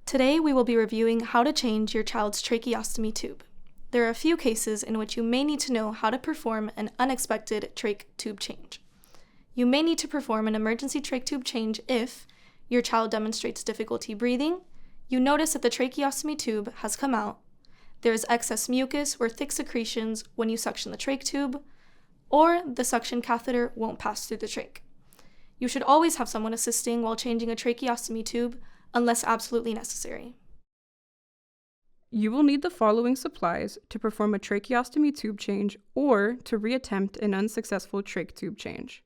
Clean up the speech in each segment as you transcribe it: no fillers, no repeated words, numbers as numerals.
Today we will be reviewing how to change your child's tracheostomy tube. There are a few cases in which you may need to know how to perform an unexpected trach tube change. You may need to perform an emergency trach tube change if your child demonstrates difficulty breathing, you notice that the tracheostomy tube has come out, there is excess mucus or thick secretions when you suction the trach tube, or the suction catheter won't pass through the trach. You should always have someone assisting while changing a tracheostomy tube, unless absolutely necessary. You will need the following supplies to perform a tracheostomy tube change or to reattempt an unsuccessful trach tube change.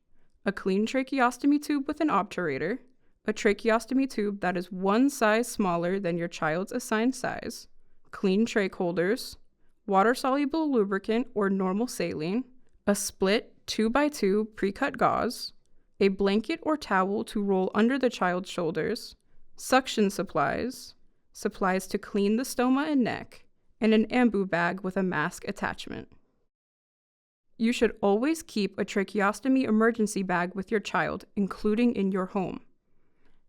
A clean tracheostomy tube with an obturator, a tracheostomy tube that is one size smaller than your child's assigned size, clean trach holders, water-soluble lubricant or normal saline, a split 2x2 pre-cut gauze, a blanket or towel to roll under the child's shoulders, suction supplies, supplies to clean the stoma and neck, and an ambu bag with a mask attachment. You should always keep a tracheostomy emergency bag with your child, including in your home.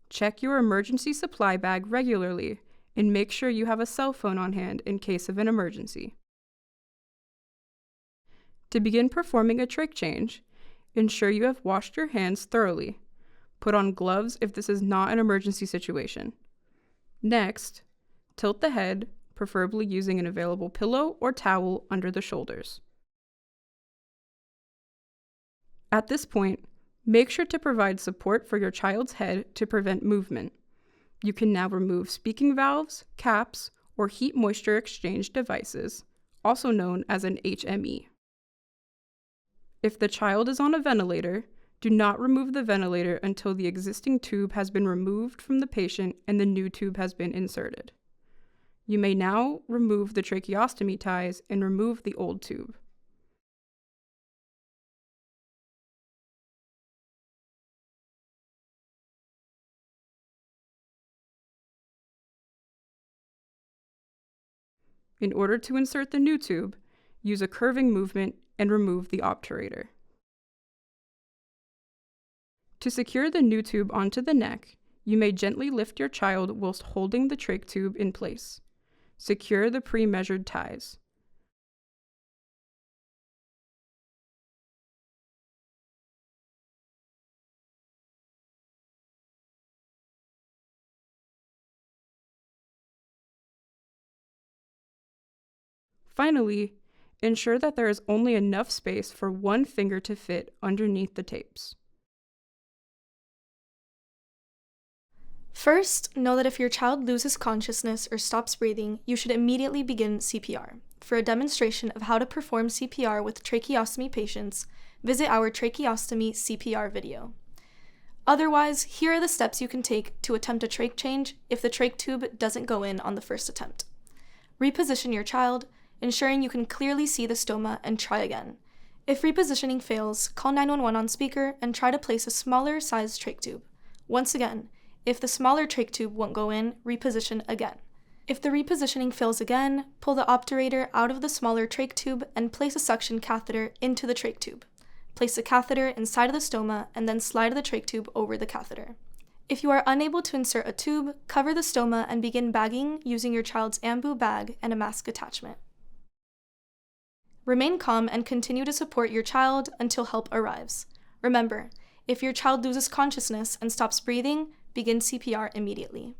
Check your emergency supply bag regularly and make sure you have a cell phone on hand in case of an emergency. To begin performing a trach change, ensure you have washed your hands thoroughly. Put on gloves if this is not an emergency situation. Next, tilt the head, preferably using an available pillow or towel under the shoulders. At this point, make sure to provide support for your child's head to prevent movement. You can now remove speaking valves, caps, or heat moisture exchange devices, also known as an HME. If the child is on a ventilator, do not remove the ventilator until the existing tube has been removed from the patient and the new tube has been inserted. You may now remove the tracheostomy ties and remove the old tube. In order to insert the new tube, use a curving movement and remove the obturator. To secure the new tube onto the neck, you may gently lift your child whilst holding the trach tube in place. Secure the pre-measured ties. Finally, ensure that there is only enough space for one finger to fit underneath the tapes. First, know that if your child loses consciousness or stops breathing, you should immediately begin CPR. For a demonstration of how to perform CPR with tracheostomy patients, visit our tracheostomy CPR video. Otherwise, here are the steps you can take to attempt a trach change if the trach tube doesn't go in on the first attempt. Reposition your child, ensuring you can clearly see the stoma, and try again. If repositioning fails, call 911 on speaker and try to place a smaller sized trach tube. Once again, if the smaller trach tube won't go in, reposition again. If the repositioning fails again, pull the obturator out of the smaller trach tube and place a suction catheter into the trach tube. Place the catheter inside of the stoma and then slide the trach tube over the catheter. If you are unable to insert a tube, cover the stoma and begin bagging using your child's ambu bag and a mask attachment. Remain calm and continue to support your child until help arrives. Remember, if your child loses consciousness and stops breathing, begin CPR immediately.